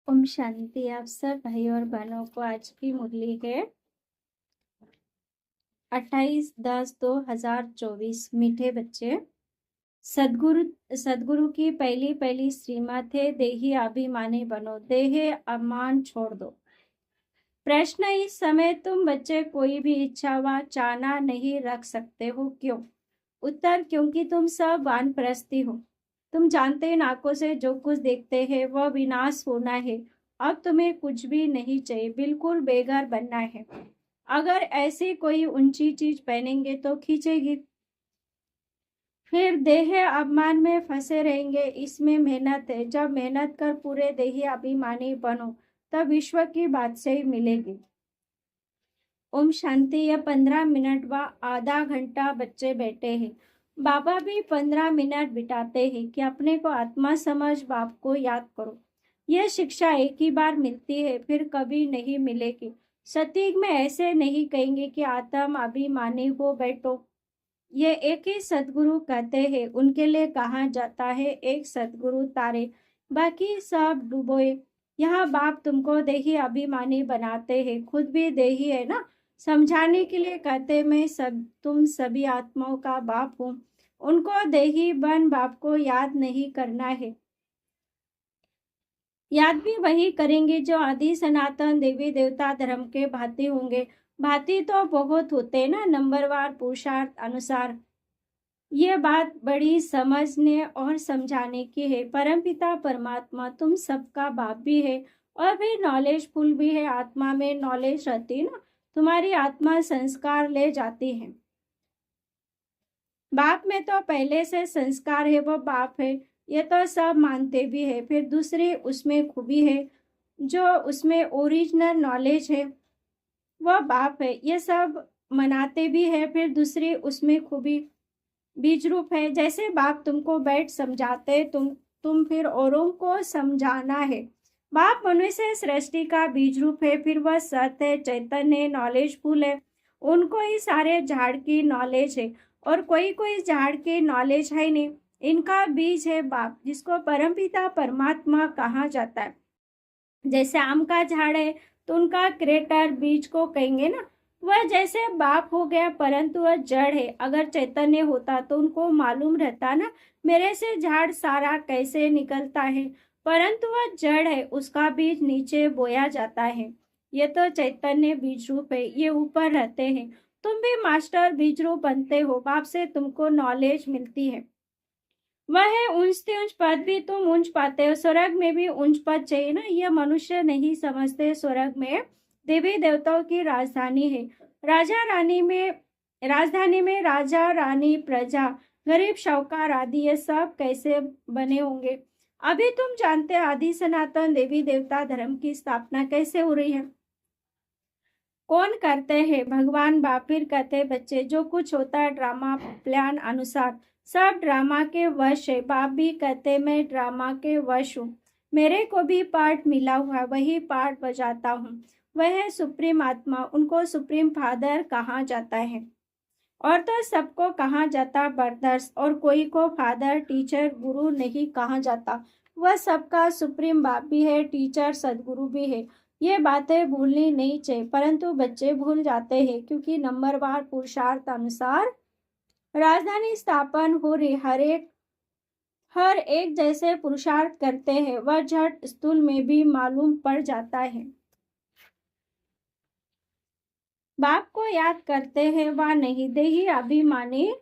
ओम शांति। आप सब भाई और बहनों को आज की मुरली है 28/10/2024। मीठे बच्चे, सदगुरु सदगुरु की पहली पहली श्रीमत है, देही अभिमानी बनो, देह अभिमान छोड़ दो। प्रश्न, इस समय तुम बच्चे कोई भी इच्छा व चाहना नहीं रख सकते हो, क्यों? उत्तर, क्योंकि तुम सब वानप्रस्थी हो। तुम जानते हैं आंखों से जो कुछ देखते हैं वह विनाश होना है। अब तुम्हें कुछ भी नहीं चाहिए, बिल्कुल बेघर बनना है। अगर ऐसी कोई ऊंची चीज पहनेंगे तो खींचेगी, फिर देह अभिमान में फंसे रहेंगे। इसमें मेहनत है। जब मेहनत कर पूरे देही अभिमानी बनो तब विश्व की बादशाही मिलेगी। ओम शांति। या 15 मिनट व आधा घंटा बच्चे बैठे हैं। बाबा भी 15 मिनट बिताते हैं कि अपने को आत्मा समझ बाप को याद करो। यह शिक्षा एक ही बार मिलती है, फिर कभी नहीं मिलेगी। सतयुग में ऐसे नहीं कहेंगे कि आत्म अभिमानी हो बैठो। ये एक ही सदगुरु कहते हैं। उनके लिए कहा जाता है, एक सदगुरु तारे बाकी सब डूबोए। यहाँ बाप तुमको देही अभिमानी बनाते हैं, खुद भी देही है ना। समझाने के लिए कहते, मैं सब तुम सभी आत्माओं का बाप हूँ। उनको देही बन बाप को याद नहीं करना है। याद भी वही करेंगे जो आदि सनातन देवी देवता धर्म के भांति होंगे। भांति तो बहुत होते हैं ना, नंबरवार पुरुषार्थ अनुसार। ये बात बड़ी समझने और समझाने की है। परमपिता परमात्मा तुम सबका बाप भी है और भी नॉलेजफुल भी है। आत्मा में नॉलेज रहती है ना, तुम्हारी आत्मा संस्कार ले जाती है। बाप में तो पहले से संस्कार है, वो बाप है, ये तो सब मानते भी है। फिर दूसरी उसमें खूबी है, जो उसमें ओरिजिनल नॉलेज है, वह बाप है, ये सब मनाते भी है। फिर दूसरी उसमें खूबी बीज रूप है। जैसे बाप तुमको बैठ समझाते, तुम फिर औरों को समझाना है। बाप मनुष्य सृष्टि का बीज रूप है, फिर वह सत्य चैतन्य नॉलेजफुल है। उनको ही सारे झाड़ की नॉलेज है और कोई कोई झाड़ की नॉलेज है नहीं। इनका बीज है बाप, जिसको परमपिता परमात्मा कहा जाता है। जैसे आम का झाड़ है तो उनका क्रेटर बीज को कहेंगे ना। वह जैसे बाप हो गया, परंतु वह जड़ है। अगर चैतन्य होता तो उनको मालूम रहता ना, मेरे से झाड़ सारा कैसे निकलता है। परंतु वह जड़ है, उसका बीज नीचे बोया जाता है। ये तो चैतन्य बीज रूप है, ये ऊपर रहते हैं। तुम भी मास्टर बीज रूप बनते हो, बाप से तुमको नॉलेज मिलती है। वह ऊंचते ऊंच पद भी तुम ऊंच पाते हो। स्वर्ग में भी ऊंच पद चाहिए ना, यह मनुष्य नहीं समझते। स्वर्ग में देवी देवताओं की राजधानी है। राजा रानी में राजधानी में राजा रानी प्रजा गरीब शाहूकार आदि ये सब कैसे बने होंगे। अभी तुम जानते आदि सनातन देवी देवता धर्म की स्थापना कैसे हो रही है, कौन करते हैं? भगवान बाप। फिर कहते बच्चे, जो कुछ होता है ड्रामा प्लान अनुसार, सब ड्रामा के वश है। बाप भी कहते, मैं ड्रामा के वश हूँ, मेरे को भी पार्ट मिला हुआ, वही पार्ट बजाता हूँ। वह है सुप्रीम आत्मा, उनको सुप्रीम फादर कहा जाता है। और तो सबको कहा जाता ब्रदर्स, और कोई को फादर टीचर गुरु नहीं कहा जाता। वह सबका सुप्रीम बाप भी है, टीचर सदगुरु भी है। ये बातें भूलनी नहीं चाहिए, परंतु बच्चे भूल जाते हैं, क्योंकि नंबरवार पुरुषार्थ अनुसार राजधानी स्थापन हो रही। हर एक जैसे पुरुषार्थ करते हैं, वह झट स्थूल में भी मालूम पड़ जाता है। बाप को याद करते हैं व नहीं, देही अभिमानी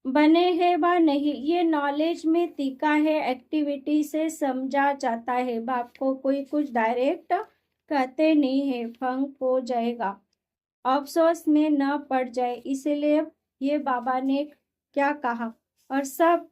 बने हैं व नहीं, ये नॉलेज में तीखा है, एक्टिविटी से समझा जाता है। बाप को कोई कुछ डायरेक्ट कहते नहीं है, फंक हो जाएगा, अफसोस में न पड़ जाए। इसलिए ये बाबा ने क्या कहा और सब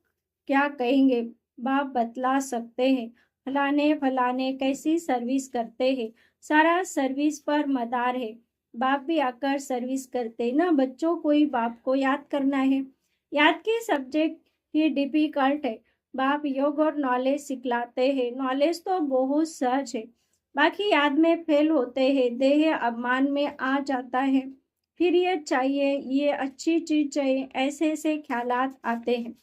क्या कहेंगे, बाप बतला सकते हैं। फलाने फलाने कैसी सर्विस करते हैं, सारा सर्विस पर मदार है। बाप भी आकर सर्विस करते ना। बच्चों को ही बाप को याद करना है। याद की सब्जेक्ट ही डिफिकल्ट है। बाप योग और नॉलेज सिखलाते हैं। नॉलेज तो बहुत सहज है, बाकी याद में फेल होते हैं, देह अभिमान में आ जाता है। फिर ये चाहिए, ये अच्छी चीज चाहिए, ऐसे ऐसे ख्यालात आते हैं।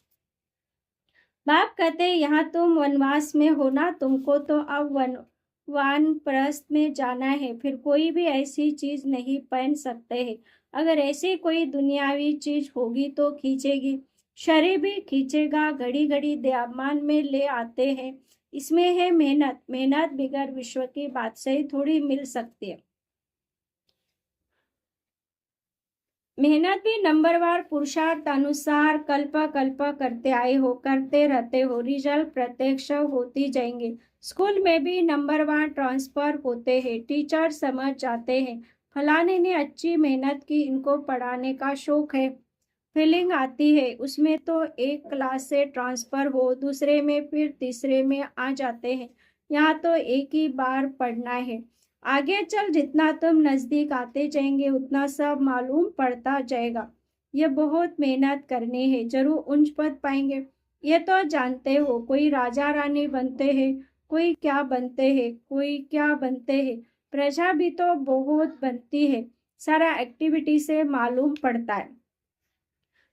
बाप कहते यहाँ तुम वनवास में हो ना, तुमको तो अब वानप्रस्थ में जाना है, फिर कोई भी ऐसी चीज नहीं पहन सकते हैं। अगर ऐसी कोई दुनियावी चीज होगी तो खींचेगी, शरीर भी खींचेगा, घड़ी घड़ी देहामान में ले आते हैं। इसमें है मेहनत, मेहनत बिगड़ विश्व की बात से थोड़ी मिल सकती है। मेहनत भी नंबरवार पुरुषार्थ अनुसार कल्प कल्प करते आए हो, करते रहते हो, रिजल्ट प्रत्यक्ष होती जाएंगे। स्कूल में भी नंबरवार ट्रांसफर होते हैं, टीचर समझ जाते हैं फलाने ने अच्छी मेहनत की, इनको पढ़ाने का शौक है, फीलिंग आती है उसमें, तो एक क्लास से ट्रांसफर हो दूसरे में, फिर तीसरे में आ जाते हैं। यहाँ तो एक ही बार पढ़ना है। आगे चल जितना तुम नजदीक आते जाएंगे उतना सब मालूम पड़ता जाएगा। ये बहुत मेहनत करनी है, जरूर उच्च पद पाएंगे, ये तो जानते हो। कोई राजा रानी बनते हैं, कोई क्या बनते हैं, कोई क्या बनते हैं, प्रजा भी तो बहुत बनती है, सारा एक्टिविटी से मालूम पड़ता है।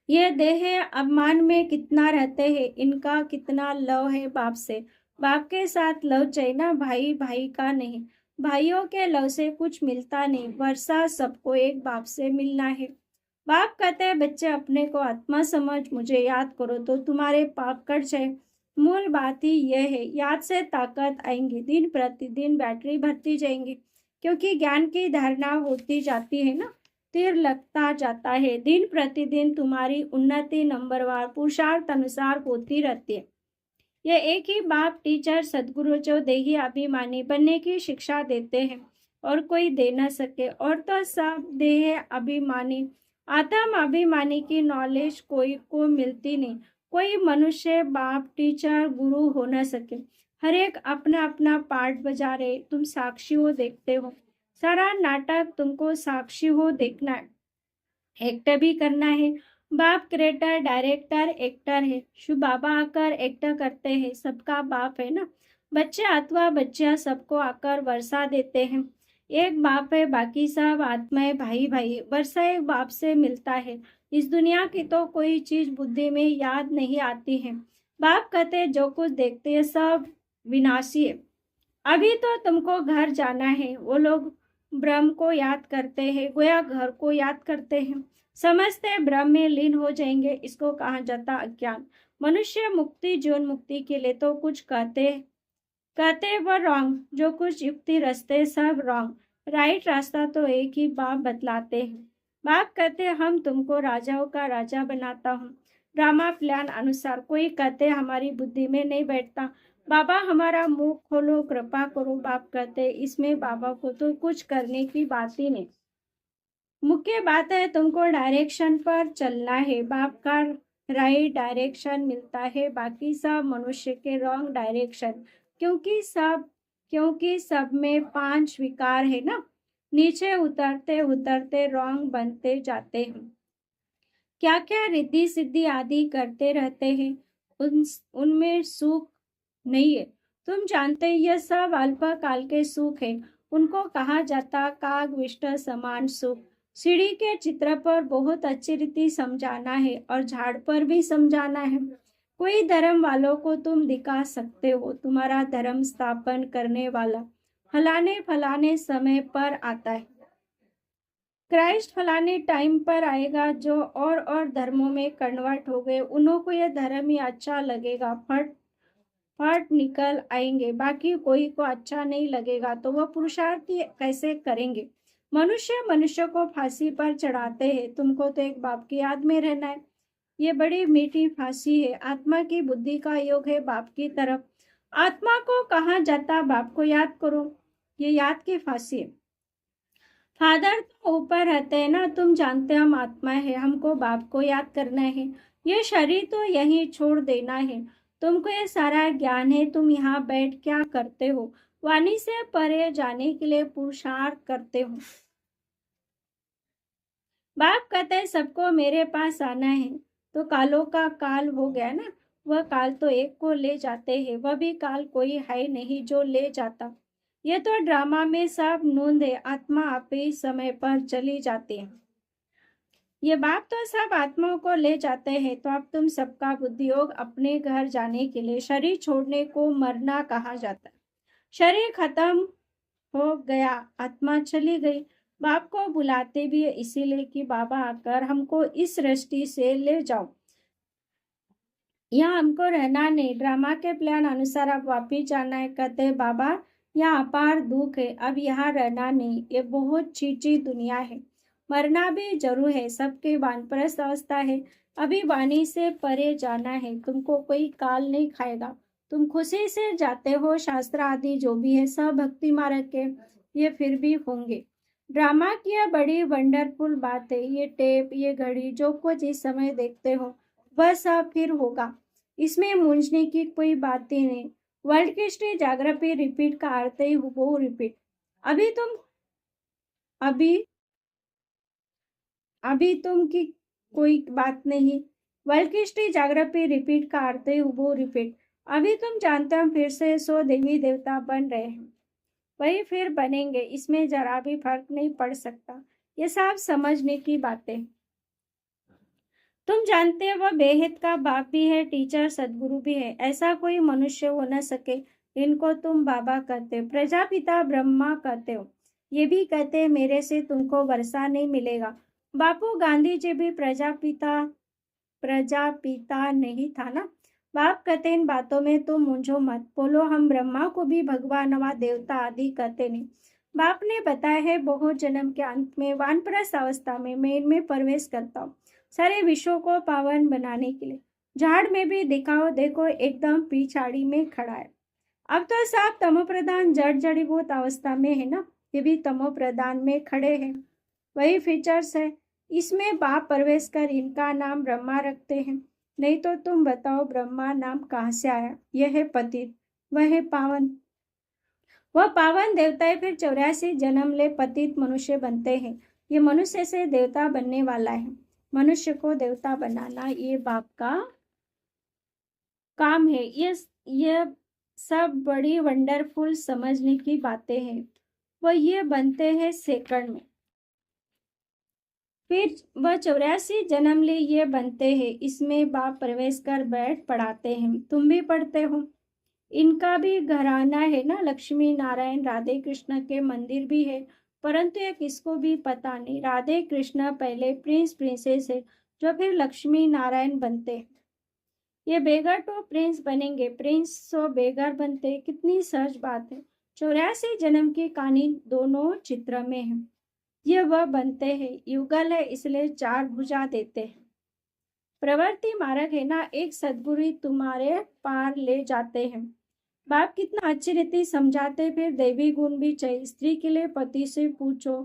ये देह अभिमान में कितना रहते हैं, इनका कितना लव है बाप से। बाप के साथ लव चाहिए ना, भाई भाई का नहीं। भाइयों के लव से कुछ मिलता नहीं, वर्षा सबको एक बाप से मिलना है। बाप कहते हैं बच्चे अपने को आत्मा समझ, मुझे याद करो तो तुम्हारे पाप कट जाए। मूल बात ही यह है, याद से ताकत आएंगी, दिन प्रतिदिन बैटरी भरती जाएंगी, क्योंकि ज्ञान की धारणा होती जाती है ना, तीर लगता जाता है। दिन प्रतिदिन तुम्हारी उन्नति नंबरवार पुरुषार्थ अनुसार होती रहती है। यह एक ही बाप टीचर सदगुरु जो देही अभिमानी बनने की शिक्षा देते हैं, और कोई दे न सके। और तो सब देह अभिमानी आत्म अभिमानी की नॉलेज कोई को मिलती नहीं। कोई मनुष्य बाप टीचर गुरु हो न सके। हर एक अपना अपना पार्ट बजा रहे, तुम साक्षी हो, देखते हो। सारा नाटक तुमको साक्षी हो देखना है, एक्ट भी करना है। बाप क्रिएटर डायरेक्टर एक्टर है, शिव बाबा आकर एक्ट करते हैं, सबका बाप है ना। बच्चे अथवा बच्चियां सबको आकर वर्षा देते हैं। एक बाप है, बाकी सब आत्माएं भाई भाई, वर्षा एक बाप से मिलता है। इस दुनिया की तो कोई चीज बुद्धि में याद नहीं आती है। बाप कहते हैं जो कुछ देखते हैं सब विनाशी है। अभी तो तुमको घर जाना है। वो लोग ब्रह्म को याद करते हैं, गोया घर को याद करते हैं, समझते ब्रह्म में लीन हो जाएंगे, इसको कहा जाता अज्ञान। मनुष्य मुक्ति जीवन मुक्ति के लिए तो कुछ कहते वो रॉन्ग, जो कुछ युक्ति रास्ते सब रॉन्ग। राइट रास्ता तो एक ही बाप बतलाते हैं। बाप कहते हम तुमको राजाओं का राजा बनाता हूँ, ड्रामा प्लान अनुसार। कोई कहते हमारी बुद्धि में नहीं बैठता, बाबा हमारा मुंह खोलो, कृपा करो। बाप कहते इसमें बाबा को तो कुछ करने की बात ही नहीं। मुख्य बात है तुमको डायरेक्शन पर चलना है। बाप का राइट डायरेक्शन मिलता है, बाकी सब मनुष्य के रॉन्ग डायरेक्शन। क्योंकि सब में 5 विकार है ना, नीचे उतरते उतरते रॉन्ग बनते जाते हैं। क्या क्या रिद्धि सिद्धि आदि करते रहते हैं, उनमें सुख नहीं है। तुम जानते यह सब अल्पकाल के सुख है, उनको कहा जाता काग विष्ट समान सुख। सीढ़ी के चित्र पर बहुत अच्छी रीति समझाना है, और झाड़ पर भी समझाना है। कोई धर्म वालों को तुम दिखा सकते हो, तुम्हारा धर्म स्थापन करने वाला फलाने फलाने समय पर आता है, क्राइस्ट फलाने टाइम पर आएगा। जो और धर्मों में कन्वर्ट हो गए उन्हों को यह धर्म ही अच्छा लगेगा, फट फट निकल आएंगे। बाकी कोई को अच्छा नहीं लगेगा तो वह पुरुषार्थ कैसे करेंगे। मनुष्य मनुष्य को फांसी पर चढ़ाते हैं, तुमको तो एक बाप की याद में रहना है। ये बड़ी मीठी फांसी है, आत्मा की बुद्धि का योग है बाप की तरफ। आत्मा को कहा जाता बाप को याद करो, ये याद की फांसी है। फादर तो ऊपर रहते हैं ना, तुम जानते हम आत्मा है, हमको बाप को याद करना है। ये शरीर तो यहीं छोड़ देना है। तुमको ये सारा ज्ञान है, तुम यहाँ बैठ क्या करते हो, वाणी से परे जाने के लिए पुरुषार्थ करते हो। बाप कहते हैं सबको मेरे पास आना है, तो कालों का काल हो गया ना। वह काल तो एक को ले जाते हैं, वह भी काल कोई है नहीं जो ले जाता। ये तो ड्रामा में सब नूंद है, आत्मा आप ही समय पर चली जाती है। ये बाप तो सब आत्माओं को ले जाते हैं, तो अब तुम सबका बुद्धि योग अपने घर जाने के लिए शरीर छोड़ने को मरना कहा जाता है। शरीर खत्म हो गया, आत्मा चली गई। बाप को बुलाते भी है इसीलिए कि बाबा आकर हमको इस सृष्टि से ले जाओ, यहाँ हमको रहना नहीं। ड्रामा के प्लान अनुसार अब वापिस जाना है। कहते बाबा यहाँ अपार दुख है, अब यहाँ रहना नहीं, ये बहुत चीची दुनिया है, मरना भी जरूर है, सबके वानप्रस्थ अवस्था है, अभी वाणी से परे जाना है, तुमको कोई काल नहीं खाएगा, तुम खुशी से जाते हो। शास्त्र आदि जो भी है सब भक्ति मार्ग के ये फिर भी होंगे। ड्रामा की यह बड़ी वंडरफुल बात है, ये टेप ये घड़ी जो कुछ इस समय देखते हो वह सब फिर होगा, इसमें मूंझने की कोई बात ही नहीं। वर्ल्ड की हिस्ट्री ज्योग्राफी रिपीट का अर्थ ही वो रिपीट। अभी तुम अभी अभी तुम की कोई बात नहीं। वर्ल्ड की हिस्ट्री ज्योग्राफी रिपीट का अर्थ ही वो रिपीट। अभी तुम जानते हो फिर से 100 देवी देवता बन रहे हैं, वही फिर बनेंगे, इसमें जरा भी फर्क नहीं पड़ सकता। ये सब समझने की बातें। तुम जानते हो वह बेहद का बाप भी है, टीचर सदगुरु भी है, ऐसा कोई मनुष्य हो न सके। इनको तुम बाबा कहते हो, प्रजापिता ब्रह्मा कहते हो, ये भी कहते मेरे से तुमको वर्षा नहीं मिलेगा। बापू गांधी जी भी प्रजापिता नहीं था ना। बाप कहते इन बातों में तुम मुंझो मत, बोलो हम ब्रह्मा को भी भगवान व देवता आदि कहते नहीं। बाप ने बताया है बहुत जन्म के अंत में वानप्रस्थ अवस्था में मैं इनमें प्रवेश करता हूँ, सारे विश्व को पावन बनाने के लिए। झाड़ में भी दिखाओ, देखो एकदम पिछाड़ी में खड़ा है। अब तो साफ तमो प्रधान जड़ जड़ीभूत अवस्था में है ना, ये भी तमो प्रधान में खड़े हैं, वही फीचर्स है। इसमें बाप प्रवेश कर इनका नाम ब्रह्मा रखते हैं। नहीं तो तुम बताओ ब्रह्मा नाम कहाँ से आया? यह है पतित, वह है पावन। वह पावन देवताएं फिर 84 जन्म ले पतित मनुष्य बनते हैं। ये मनुष्य से देवता बनने वाला है, मनुष्य को देवता बनाना ये बाप का काम है। ये सब बड़ी वंडरफुल समझने की बातें हैं। वह ये बनते हैं सेकंड में, फिर वह 84 जन्म ले ये बनते हैं। इसमें बाप प्रवेश कर बैठ पढ़ाते हैं, तुम भी पढ़ते हो। इनका भी घराना है ना, लक्ष्मी नारायण राधे कृष्ण के मंदिर भी है, परंतु ये किसको भी पता नहीं। राधे कृष्ण पहले प्रिंस प्रिंसेस है जो फिर लक्ष्मी नारायण बनते हैं। ये बेगर तो प्रिंस बनेंगे, प्रिंस तो बेगर बनते, कितनी सहज बात है। 84 जन्म की कहानी दोनों चित्र में है। ये वह बनते हैं, युगल है इसलिए 4 भुजा देते हैं। प्रवृत्ति मार्ग है ना, एक सदगुरु तुम्हारे पार ले जाते हैं। बाप कितना अच्छी रीति समझाते, फिर देवी गुण भी चाहिए। स्त्री के लिए पति से पूछो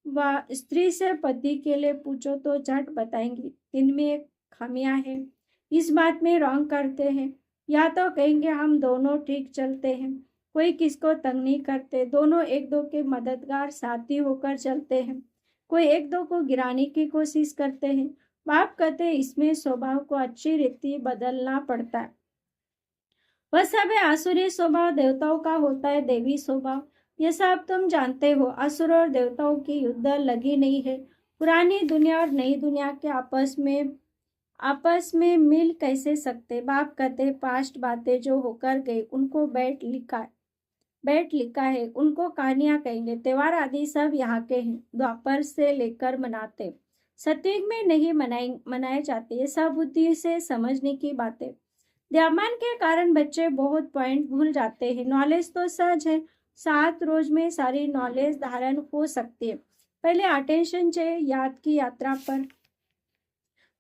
व स्त्री से पति के लिए पूछो तो झट बताएंगी इनमें एक खामियां है, इस बात में रॉन्ग करते हैं। या तो कहेंगे हम दोनों ठीक चलते हैं, कोई किसको तंग नहीं करते, दोनों एक दो के मददगार साथी होकर चलते हैं, कोई एक दो को गिराने की कोशिश करते हैं। बाप कहते हैं इसमें स्वभाव को अच्छी रीति बदलना पड़ता है। वह सब है आसुरी स्वभाव, देवताओं का होता है देवी स्वभाव। ये सब तुम जानते हो। असुर और देवताओं की युद्ध लगी नहीं है। पुरानी दुनिया और नई दुनिया के आपस में मिल कैसे सकते? बाप कहते पास्ट बातें जो होकर गई उनको बैठ लिखा है, उनको कहानियां कहेंगे। त्योहार आदि सब यहाँ के हैं, द्वापर से लेकर मनाते, सतयुग में नहीं मनाए जाते। ये सब बुद्धि से समझने की बातें। ध्यान के कारण बच्चे बहुत पॉइंट भूल जाते हैं। नॉलेज तो सहज है, 7 रोज में सारी नॉलेज धारण हो सकती है। पहले अटेंशन चाहिए याद की यात्रा पर।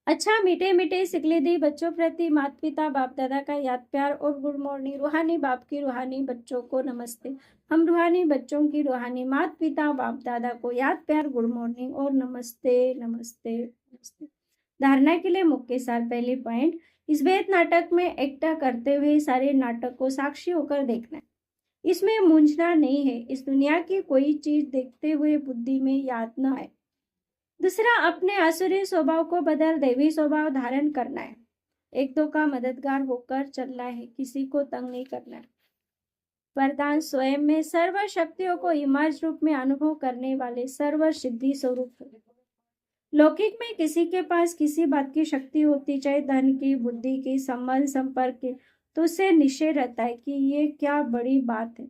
अच्छा मीठे मीठे सिकले दी बच्चों प्रति माता पिता बाप दादा का याद प्यार और गुड मॉर्निंग। रूहानी बाप की रूहानी बच्चों को नमस्ते। हम रूहानी बच्चों की रूहानी माता पिता बाप दादा को याद प्यार गुड मॉर्निंग और नमस्ते नमस्ते नमस्ते। धारणा के लिए मुख्य सार। पहली पॉइंट, इस वेद नाटक में एक्ट करते हुए सारे नाटक को साक्षी होकर देखना है, इसमें मूंझना नहीं है। इस दुनिया की कोई चीज देखते हुए बुद्धि में याद न आए। दूसरा, अपने आसुरी स्वभाव को बदल देवी स्वभाव धारण करना है। एक दो का मददगार होकर चलना है, किसी को तंग नहीं करना है। वरदान, स्वयं में सर्व शक्तियों को इमाज रूप में अनुभव करने वाले सर्व सिद्धि स्वरूप। लौकिक में किसी के पास किसी बात की शक्ति होती, चाहे धन की, बुद्धि की, संबंध संपर्क की, तो उससे निश्चय रहता है कि ये क्या बड़ी बात है।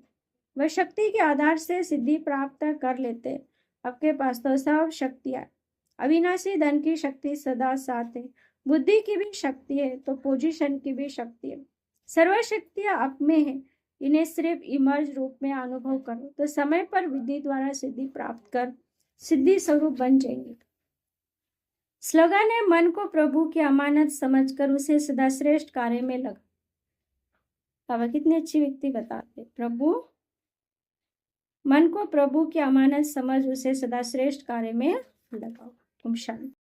वह शक्ति के आधार से सिद्धि प्राप्त कर लेते हैं। आपके पास तो सब शक्तियां, अविनाशी धन की शक्ति सदा साथ है, बुद्धि की भी शक्ति है, तो पोजीशन की भी शक्ति है। सर्व शक्तियां आप में है। इन्हें सिर्फ इमर्ज रूप में अनुभव करो तो समय पर विधि द्वारा सिद्धि प्राप्त कर सिद्धि स्वरूप बन जाएंगे। स्लोगन है, मन को प्रभु की अमानत समझकर उसे सदा श्रेष्ठ कार्य में लगा। बाबा कितनी अच्छी व्यक्ति बताते, प्रभु मन को प्रभु की अमानत समझ उसे सदा श्रेष्ठ कार्य में लगाओ। ओम शांति।